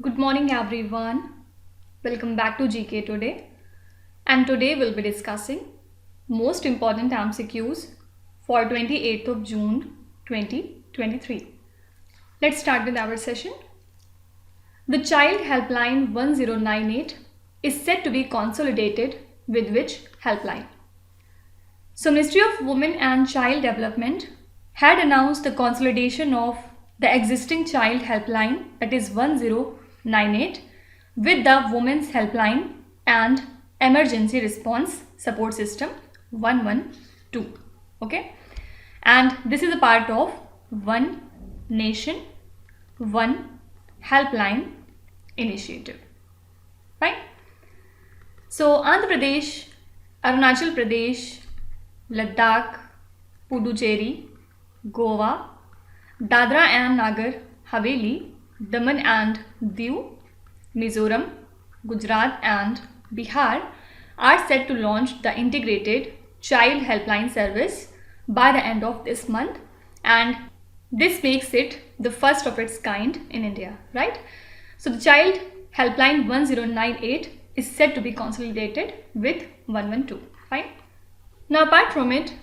Good morning everyone. Welcome back to GK Today. And today we'll be discussing most important MCQs for 28th of June 2023. Let's start with our session. The Child Helpline 1098 is said to be consolidated with which helpline? So Ministry of Women and Child Development had announced the consolidation of the existing Child Helpline, that is 1098, with the Women's Helpline and Emergency Response Support System 112. Okay, and this is a part of One Nation, One Helpline initiative. Fine. So Andhra Pradesh, Arunachal Pradesh, Ladakh, Puducherry, Goa, Dadra and Nagar Haveli, Daman and Diu, Mizoram, Gujarat and Bihar are set to launch the integrated Child Helpline service by the end of this month, and this makes it the first of its kind in India, right? So the Child Helpline 1098 is said to be consolidated with 112. Fine. Now apart from it,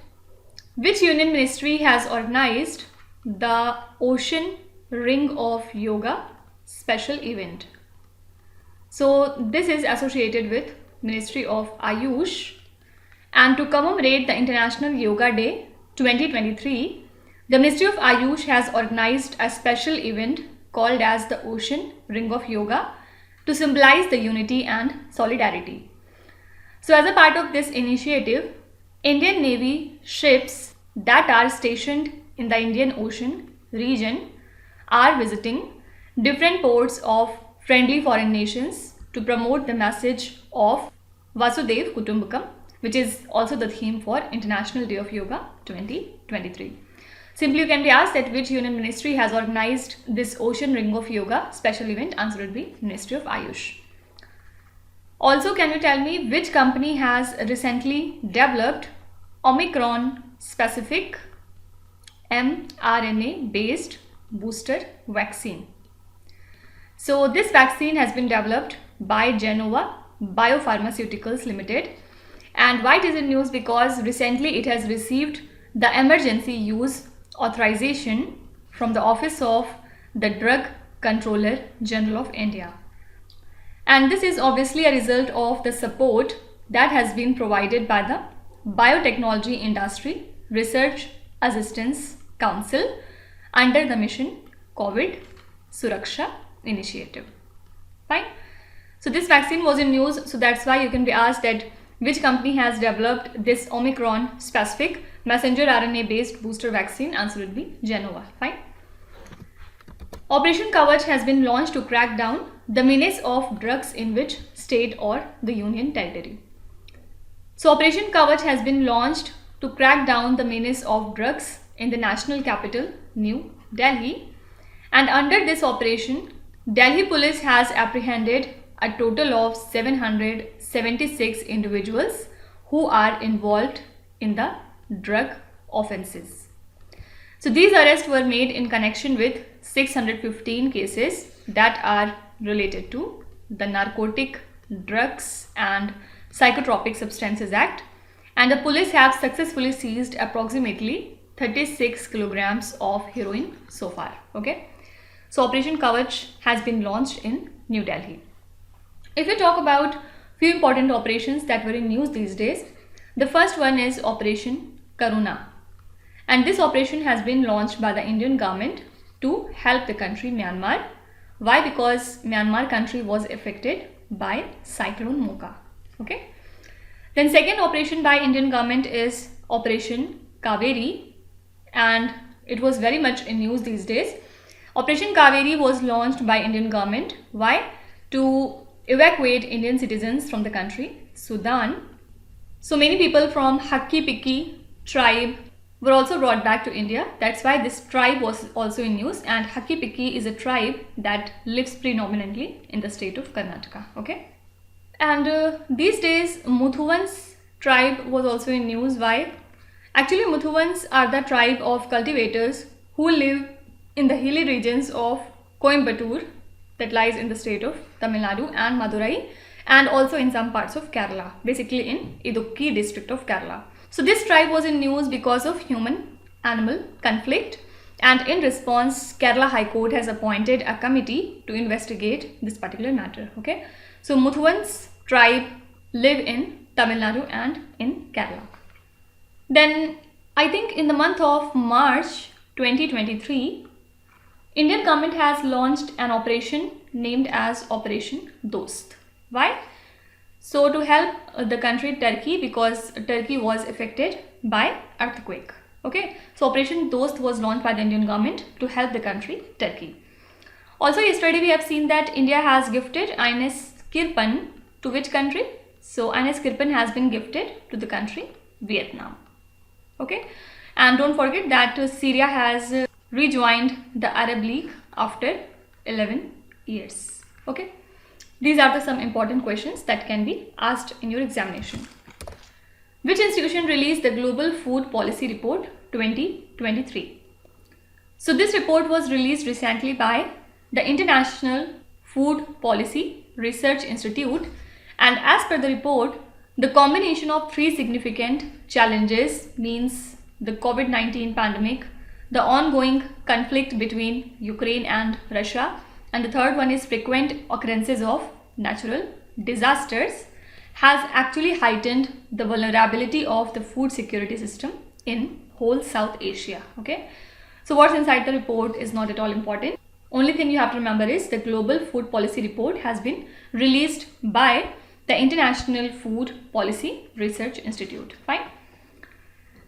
which union ministry has organized the Ocean Ring of Yoga special event? So this is associated with Ministry of Ayush, and to commemorate the International Yoga Day 2023, the Ministry of Ayush has organized a special event called as the Ocean Ring of Yoga to symbolize the unity and solidarity. So as a part of this initiative, Indian Navy ships that are stationed in the Indian Ocean region are visiting different ports of friendly foreign nations to promote the message of Vasudev Kutumbakam, which is also the theme for International Day of Yoga 2023. Simply you can be asked that which union ministry has organized this Ocean Ring of Yoga special event. Answer would be Ministry of Ayush. Also, can you tell me which company has recently developed Omicron specific mRNA based booster vaccine? So this vaccine has been developed by Genova Biopharmaceuticals Limited, and why it is in news? Because recently it has received the emergency use authorization from the Office of the Drug Controller General of India. And this is obviously a result of the support that has been provided by the Biotechnology Industry Research Assistance Council under the mission COVID Suraksha Initiative. Fine. So this vaccine was in news, so that's why you can be asked that which company has developed this Omicron specific messenger RNA based booster vaccine. Answer would be Genova. Fine. Operation Kavach has been launched to crack down the menace of drugs in which state or the union territory? So Operation Kavach has been launched to crack down the menace of drugs in the national capital, New Delhi. And under this operation, Delhi police has apprehended a total of 776 individuals who are involved in the drug offences. So these arrests were made in connection with 615 cases that are related to the Narcotic Drugs and Psychotropic Substances Act, and the police have successfully seized approximately 36 kilograms of heroin so far. Okay, so Operation Kavach has been launched in New Delhi. If we talk about few important operations that were in news these days, the first one is Operation Karuna, and this operation has been launched by the Indian government to help the country Myanmar. Why? Because Myanmar country was affected by Cyclone Mocha. Okay. Then second operation by Indian government is Operation Kaveri, and it was very much in news these days. Operation Kaveri was launched by Indian government. Why? To evacuate Indian citizens from the country Sudan. So many people from Hakki Pikki tribe were also brought back to India. That's why this tribe was also in news, and Hakki Pikki is a tribe that lives predominantly in the state of Karnataka. Okay. And these days Muthuvans tribe was also in news. Why? Actually Muthuvans are the tribe of cultivators who live in the hilly regions of Coimbatore, that lies in the state of Tamil Nadu and Madurai, and also in some parts of Kerala, basically in Idukki district of Kerala. So this tribe was in news because of human-animal conflict, and in response, Kerala High Court has appointed a committee to investigate this particular matter. Okay, so Muthuans tribe live in Tamil Nadu and in Kerala. Then I think in the month of March 2023, Indian government has launched an operation named as Operation Dost. Why? So to help the country Turkey, because Turkey was affected by earthquake. Okay, so Operation Dost was launched by the Indian government to help the country Turkey. Also yesterday we have seen that India has gifted INS Kirpan to which country? So INS Kirpan has been gifted to the country Vietnam. Okay, and don't forget that Syria has rejoined the Arab League after 11 years. Okay, these are some important questions that can be asked in your examination. Which institution released the Global Food Policy Report 2023? So this report was released recently by the International Food Policy Research Institute, and as per the report, the combination of three significant challenges, means the COVID-19 pandemic, the ongoing conflict between Ukraine and Russia, and the third one is frequent occurrences of natural disasters, has actually heightened the vulnerability of the food security system in whole South Asia. Okay, so what's inside the report is not at all important. Only thing you have to remember is the Global Food Policy Report has been released by the International Food Policy Research Institute. Fine.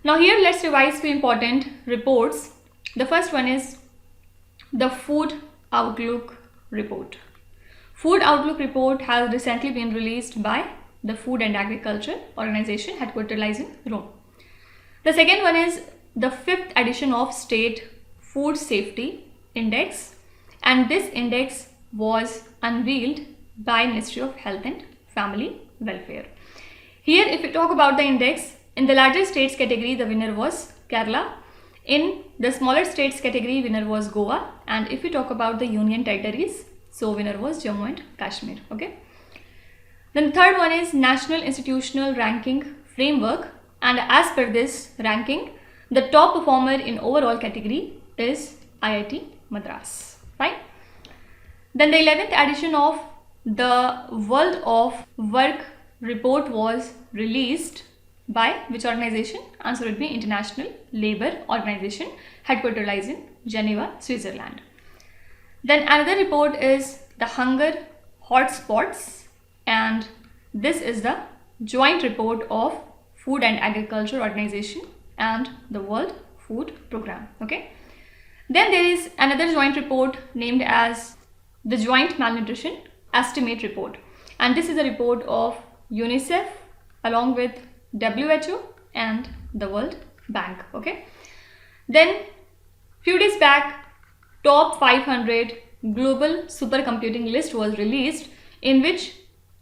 Now here let's revise few important reports. The first one is the Food Outlook Report. Food Outlook Report has recently been released by the Food and Agriculture Organization, headquartered lies in Rome. The second one is the 5th edition of State Food Safety Index, and this index was unveiled by Ministry of Health and Family Welfare. Here if we talk about the index, in the larger states category the winner was Kerala, in the smaller states category winner was Goa, and if we talk about the union territories, so winner was Jammu and Kashmir. Okay, then the third one is National Institutional Ranking Framework, and as per this ranking, the top performer in overall category is IIT Madras. Fine. Then the 11th edition of the World of Work report was released by which organization? Answer would be International Labour Organization, headquartered lies in Geneva, Switzerland. Then another report is the Hunger Hotspots, and this is the joint report of Food and Agriculture Organization and the World Food Programme. Okay. Then there is another joint report named as the Joint Malnutrition Estimate Report, and this is a report of UNICEF along with WHO and the World Bank. Okay. Then few days back, top 500 global supercomputing list was released, in which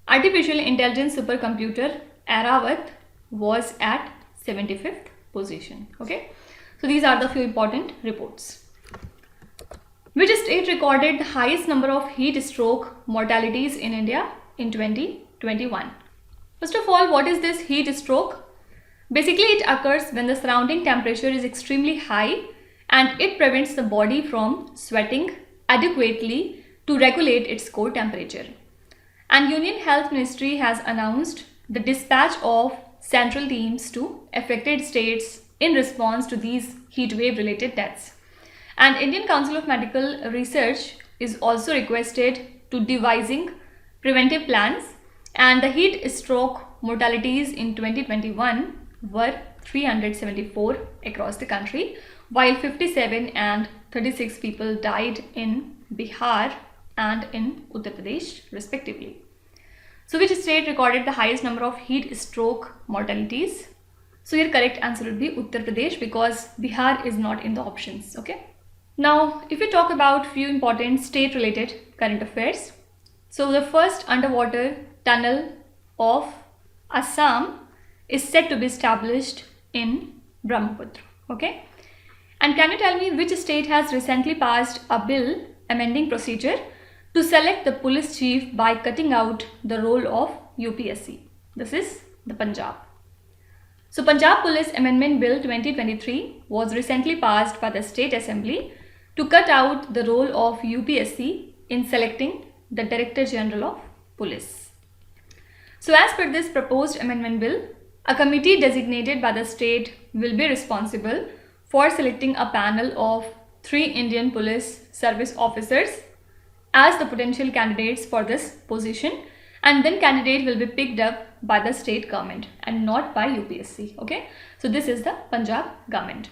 artificial intelligence supercomputer Aravat was at 75th position. Okay, so these are the few important reports. Which state recorded the highest number of heat stroke mortalities in India in 2021? First of all, what is this heat stroke? Basically, it occurs when the surrounding temperature is extremely high and it prevents the body from sweating adequately to regulate its core temperature. And Union Health Ministry has announced the dispatch of central teams to affected states in response to these heat wave related deaths. And Indian Council of Medical Research is also requested to devising preventive plans, and the heat stroke mortalities in 2021 were 374 across the country, while 57 and 36 people died in Bihar and in Uttar Pradesh respectively. So which state recorded the highest number of heat stroke mortalities? So your correct answer would be Uttar Pradesh, because Bihar is not in the options. Okay. Now if we talk about few important state related current affairs. So the first underwater tunnel of Assam is set to be established in Brahmaputra. Okay. And can you tell me which state has recently passed a bill amending procedure to select the police chief by cutting out the role of UPSC. This is the Punjab. So Punjab Police Amendment Bill 2023 was recently passed by the State Assembly to cut out the role of UPSC in selecting the Director General of Police. So as per this proposed amendment bill, a committee designated by the state will be responsible for selecting a panel of 3 Indian Police Service officers as the potential candidates for this position, and then candidate will be picked up by the state government and not by UPSC. Okay, so this is the Punjab government.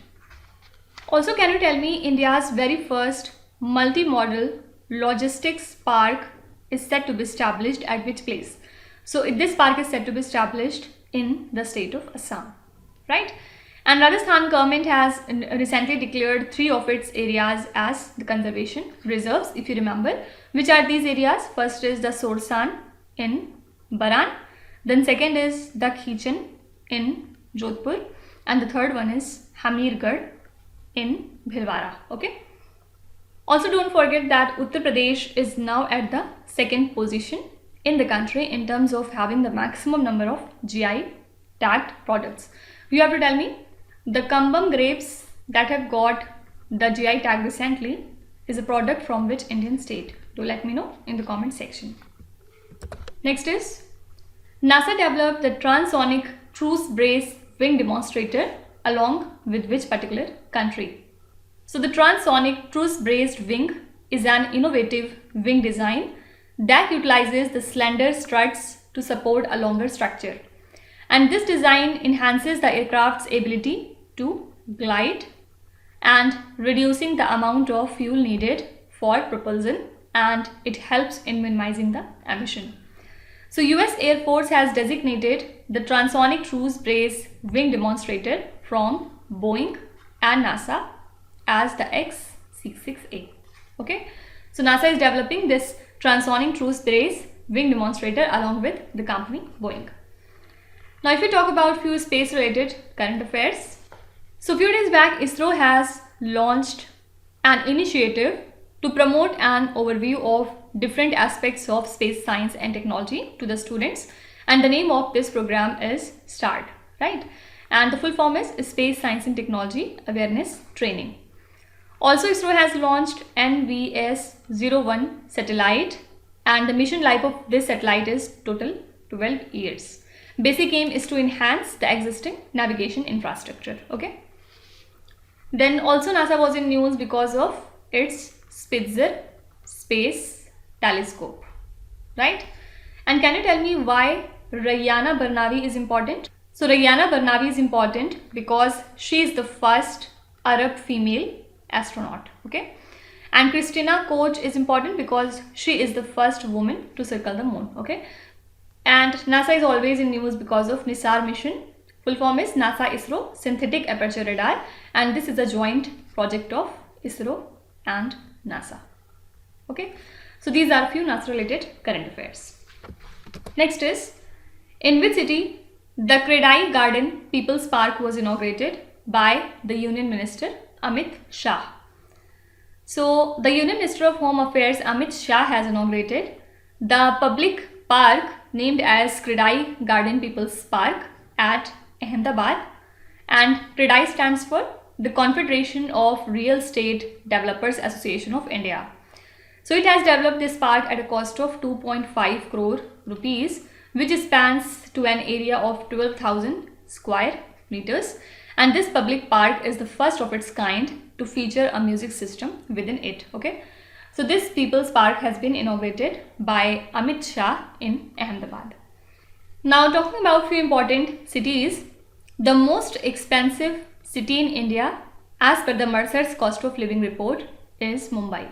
Also, can you tell me India's very first multi-modal logistics park is set to be established at which place? So this park is set to be established in the state of Assam, right? And Rajasthan government has recently declared 3 of its areas as the conservation reserves, if you remember. Which are these areas? First is the Sorsan in Baran, then second is the Khichen in Jodhpur, and the third one is Hamirgarh in Bhilwara. Okay. Also, don't forget that Uttar Pradesh is now at the 2nd position in the country in terms of having the maximum number of GI tagged products. You have to tell me the Kambam grapes that have got the GI tag recently is a product from which Indian state? Do let me know in the comment section. Next is NASA developed the Transonic Truss-Brace Wing demonstrator along with which particular country? So the Transonic Truss-Braced Wing is an innovative wing design that utilizes the slender struts to support a longer structure. And this design enhances the aircraft's ability to glide and reducing the amount of fuel needed for propulsion, and it helps in minimizing the emission. So US Air Force has designated the Transonic Truss-Brace Wing demonstrator from Boeing and NASA as the X-66A. Okay, so NASA is developing this Transonic Truss-Brace Wing demonstrator along with the company Boeing. Now, if we talk about few space-related current affairs, so few days back, ISRO has launched an initiative to promote an overview of different aspects of space science and technology to the students, and the name of this program is START, right? And the full form is Space Science and Technology Awareness Training. Also, ISRO has launched NVS-01 satellite, and the mission life of this satellite is total 12 years. Basic aim is to enhance the existing navigation infrastructure. Okay. Then also NASA was in news because of its Spitzer Space Telescope, right? And can you tell me why Rayana Barnavi is important? So Rayana Barnavi is important because she is the first Arab female astronaut. Okay. And Christina Koch is important because she is the first woman to circle the moon. Okay. And NASA is always in news because of NISAR mission. Full form is NASA ISRO Synthetic Aperture Radar, and this is a joint project of ISRO and NASA. Okay, so these are a few NASA related current affairs. Next is, in which city the CREDAI Garden People's Park was inaugurated by the Union Minister Amit Shah. So the Union Minister of Home Affairs Amit Shah has inaugurated the public park named as CREDAI Garden People's Park at Ahmedabad, and CREDAI stands for the Confederation of Real Estate Developers Association of India. So it has developed this park at a cost of 2.5 crore rupees, which spans to an area of 12,000 square meters, and this public park is the first of its kind to feature a music system within it. Okay, so this People's Park has been inaugurated by Amit Shah in Ahmedabad. Now, talking about few important cities, the most expensive city in India as per the Mercer's cost of living report is Mumbai.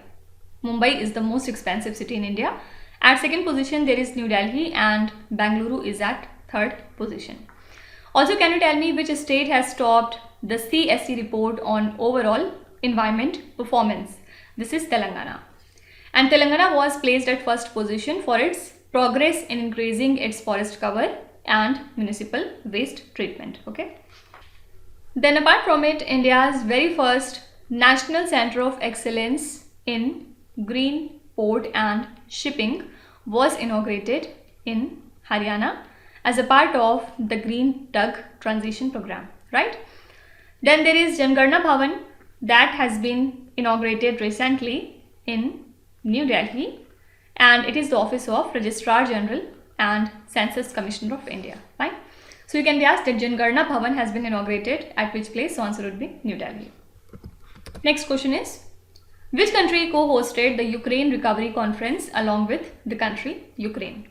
Mumbai is the most expensive city in India. At second position there is New Delhi, and Bangalore is at third position. Also, can you tell me which state has topped the CSE report on overall environment performance? This is Telangana. And Telangana was placed at first position for its progress in increasing its forest cover and municipal waste treatment. Okay. Then apart from it, India's very first National Center of Excellence in Green Port and shipping was inaugurated in Haryana as a part of the Green Tug Transition Program, right? Then there is Jangarna Bhavan that has been inaugurated recently in New Delhi, and it is the office of Registrar General and Census Commissioner of India, fine? So you can be asked that Jangarna Bhavan has been inaugurated at which place? So answer would be New Delhi. Next question is, which country co-hosted the Ukraine Recovery Conference along with the country Ukraine?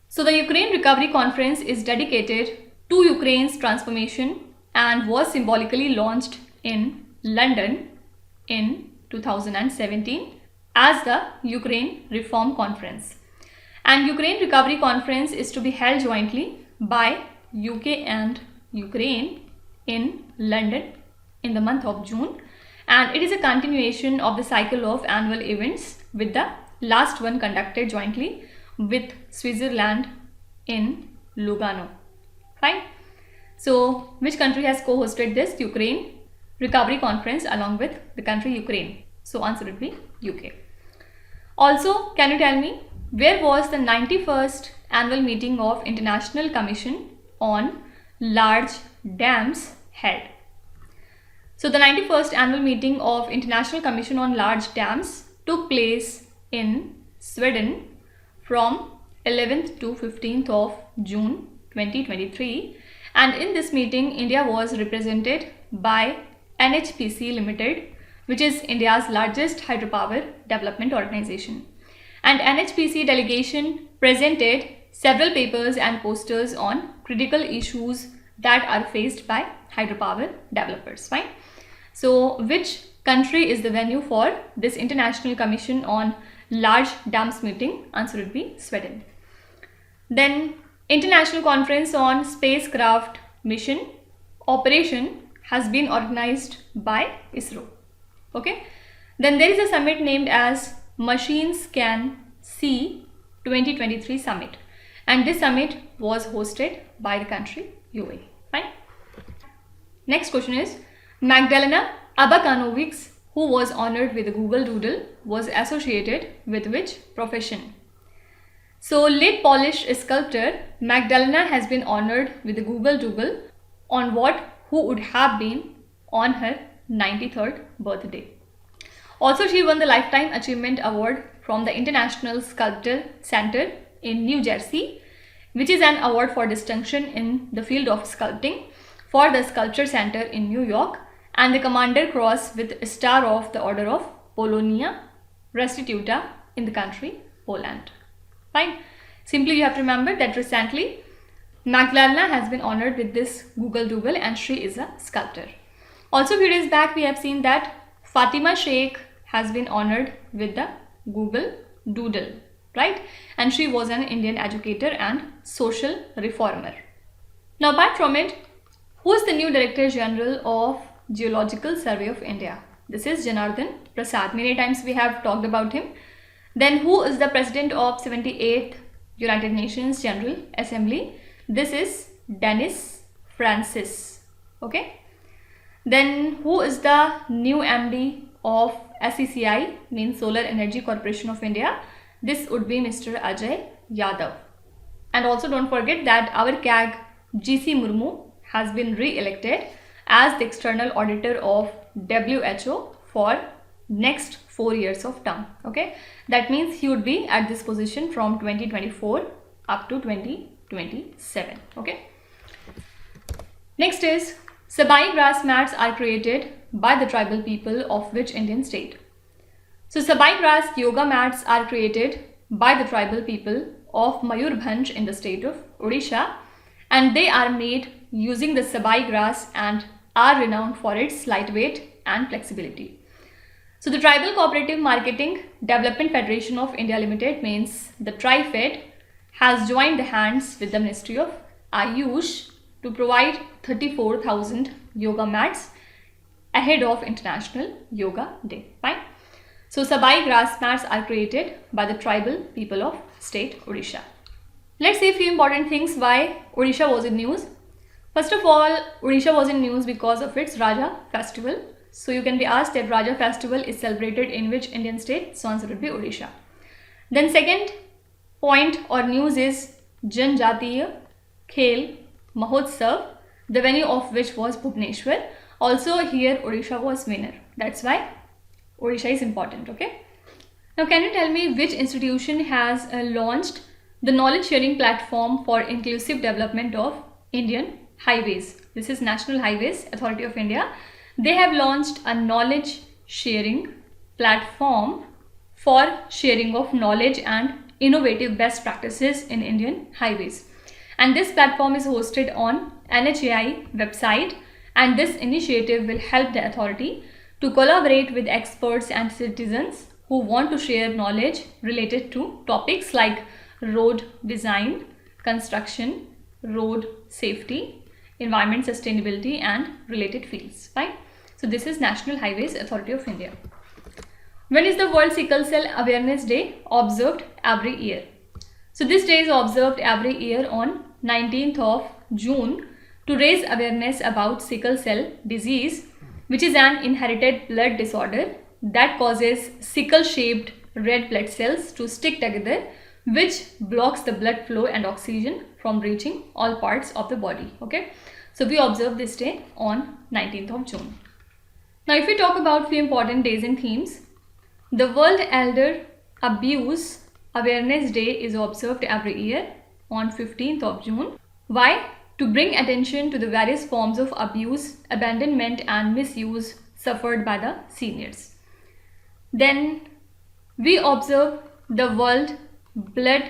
So the Ukraine Recovery Conference is dedicated to Ukraine's transformation and was symbolically launched in London in 2017 as the Ukraine Reform Conference. And Ukraine Recovery Conference is to be held jointly by UK and Ukraine in London in the month of June, and it is a continuation of the cycle of annual events, with the last one conducted jointly with Switzerland in Lugano. Fine. So which country has co-hosted this Ukraine Recovery Conference along with the country Ukraine? So answer would be UK. Also, can you tell me where was the 91st annual meeting of International Commission on Large Dams held? So the 91st annual meeting of International Commission on Large Dams took place in Sweden from 11th to 15th of June 2023, and in this meeting India was represented by NHPC Limited, which is India's largest hydropower development organization. And NHPC delegation presented several papers and posters on critical issues that are faced by hydropower developers. Fine. So which country is the venue for this International Commission on Large Dams meeting? Answer would be Sweden. Then International Conference on Spacecraft Mission Operation has been organized by ISRO. Okay. Then there is a summit named as Machines Can See 2023 Summit, and this summit was hosted by the country UAE. Fine. Next question is, Magdalena Abakanowicz, who was honored with the Google Doodle, was associated with which profession? So late Polish sculptor Magdalena has been honored with the Google Doodle on who would have been on her 93rd birthday. Also, she won the Lifetime Achievement Award from the International Sculpture Center in New Jersey, which is an award for distinction in the field of sculpting for the Sculpture Center in New York, and the Commander Cross with Star of the Order of Polonia Restituta in the country Poland. Fine. Simply you have to remember that recently Magdalena has been honored with this Google Doodle and she is a sculptor. Also, a few days back we have seen that Fatima Sheikh has been honored with the Google Doodle, right? And she was an Indian educator and social reformer. Now, apart from it, who is the new Director General of Geological Survey of India? This is Janardhan Prasad. Many times we have talked about him. Then who is the President of 78th United Nations General Assembly? This is Dennis Francis. Okay. Then who is the new MD of SECI, means Solar Energy Corporation of India? This would be Mr. Ajay Yadav. And also don't forget that our CAG GC Murmu has been re-elected as the external auditor of WHO for next 4 years of term. Okay, that means he would be at this position from 2024 up to 2027. Okay. Next is, Sabai Grass Mats are created by the tribal people of which Indian state? So Sabai Grass Yoga Mats are created by the tribal people of Mayurbhanj in the state of Odisha, and they are made using the Sabai grass and are renowned for its lightweight and flexibility. So the Tribal Cooperative Marketing Development Federation of India Limited, means the TriFed, has joined hands with the Ministry of Ayush to provide 34,000 yoga mats ahead of International Yoga Day. Fine. So Sabai grass mats are created by the tribal people of state Odisha. Let's see a few important things why Odisha was in news. First of all, Odisha was in news because of its Raja festival. So you can be asked that Raja festival is celebrated in which Indian state? So answer would be Odisha. Then second point or news is Janjatiya Khel Mahotsav, the venue of which was Bhubaneswar. Also here Odisha was winner. That's why Odisha is important. Okay. Now can you tell me which institution has launched the knowledge sharing platform for inclusive development of Indian highways? This is National Highways Authority of India. They have launched a knowledge sharing platform for sharing of knowledge and innovative best practices in Indian highways. And this platform is hosted on NHAI website, and this initiative will help the authority to collaborate with experts and citizens who want to share knowledge related to topics like road design, construction, road safety, environment sustainability and related fields, right? So this is National Highways Authority of India. When is the World Sickle Cell Awareness Day observed every year? So this day is observed every year on 19th of June to raise awareness about sickle cell disease, which is an inherited blood disorder that causes sickle-shaped red blood cells to stick together, which blocks the blood flow and oxygen from reaching all parts of the body. Okay, so we observe this day on 19th of June. Now if we talk about few important days and themes, the World Elder Abuse Awareness Day is observed every year on 15th of June. Why? To bring attention to the various forms of abuse, abandonment and misuse suffered by the seniors. Then we observe the World Blood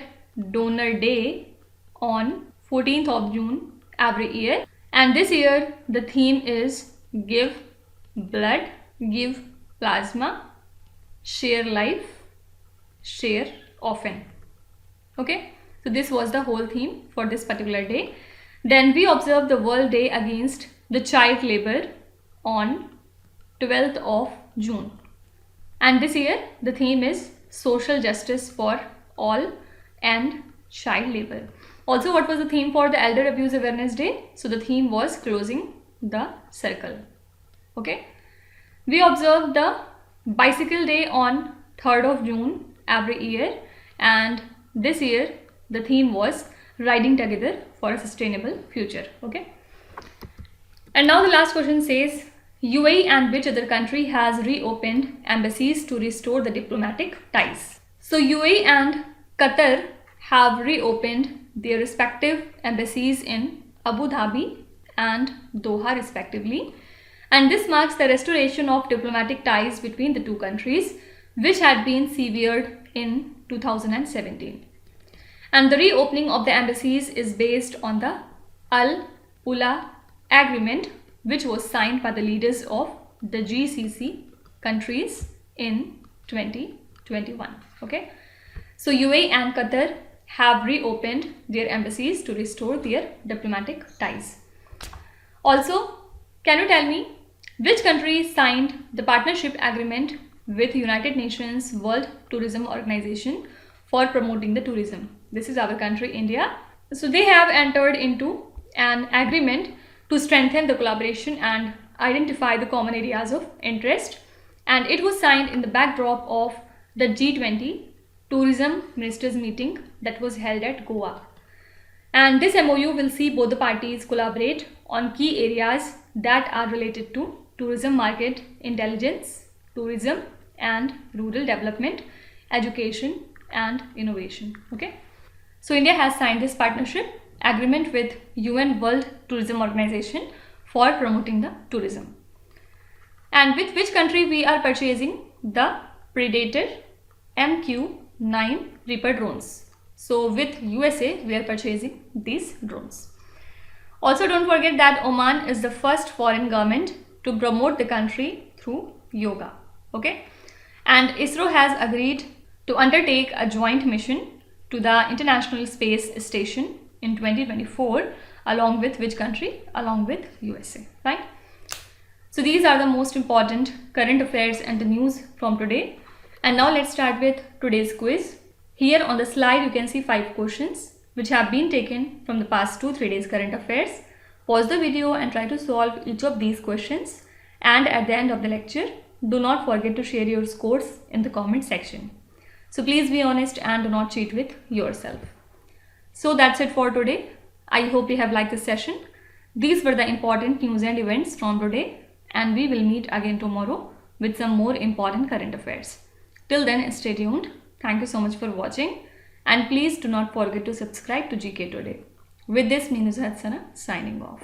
Donor Day on 14th of June every year, and this year the theme is Give Blood, Give Plasma, Share Life, Share Often. Okay, so this was the whole theme for this particular day. Then we observe the World Day Against the Child Labor on 12th of June. And this year the theme is Social Justice for All and Child Labor. Also, what was the theme for the Elder Abuse Awareness Day? So the theme was Closing the Circle. Okay. We observe the Bicycle Day on 3rd of June every year, and this year the theme was Riding Together for a Sustainable Future. Okay. And now the last question says, UAE and which other country has reopened embassies to restore the diplomatic ties? So UAE and Qatar have reopened their respective embassies in Abu Dhabi and Doha respectively, and this marks the restoration of diplomatic ties between the two countries, which had been severed in 2017. And the reopening of the embassies is based on the Al-Ula Agreement, which was signed by the leaders of the GCC countries in 2021. Okay, so UAE and Qatar have reopened their embassies to restore their diplomatic ties. Also, can you tell me which country signed the partnership agreement with United Nations World Tourism Organization for promoting the tourism? This is our country, India. So they have entered into an agreement to strengthen the collaboration and identify the common areas of interest, and it was signed in the backdrop of the G20 Tourism Ministers meeting that was held at Goa. And this MOU will see both the parties collaborate on key areas that are related to tourism market intelligence, tourism and rural development, education and innovation. Okay, so India has signed this partnership agreement with UN World Tourism Organization for promoting the tourism. And with which country we are purchasing the Predator MQ-9 Reaper drones? So with USA we are purchasing these drones. Also, don't forget that Oman is the first foreign government to promote the country through yoga. Okay, and ISRO has agreed to undertake a joint mission to the International Space Station in 2024, along with which country? Along with USA, right? So these are the most important current affairs and the news from today. And now let's start with today's quiz. Here on the slide you can see 5 questions which have been taken from the past 2-3 days current affairs. Pause the video and try to solve each of these questions, and at the end of the lecture do not forget to share your scores in the comment section. So please be honest and do not cheat with yourself. So that's it for today. I hope you have liked this session. These were the important news and events from today, and we will meet again tomorrow with some more important current affairs. Till then, stay tuned. Thank you so much for watching, and please do not forget to subscribe to GK Today. With this, me Nuzhat Sana signing off.